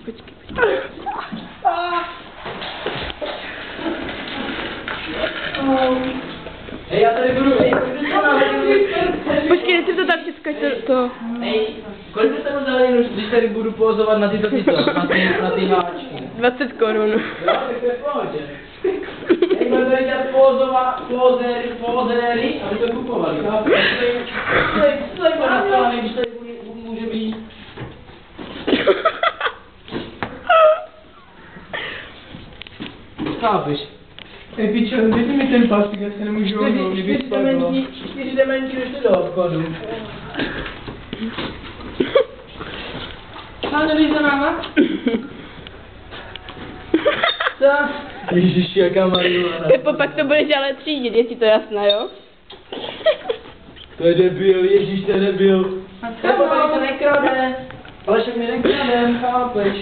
Počkej. Hej, já tady budu, hej, Počkej, ty to tam všechno to. Hej, kolik byste mu dali, když tady budu pozovat na tyto na ty háčky? 20 korun. Jo, tak to je v pohodě. Hej, budeme tady dělat pozéry, aby to kupovali. Co je nastavené, když tady může být? Chápeš? Hej, pičo, dejte mi ten plastik, já se nemůžu ohnout, mě by spadlo. 4 dementi jdete do obchodu. Máte být za náma? Co? Ježiši, jaká marihuana. Pepo, pak to budeš ale třídit, je ti to jasné, jo? To je debil, ježiš, to je debil. Pepo, tady to nekrade. Ale však my nekradem, chápeš?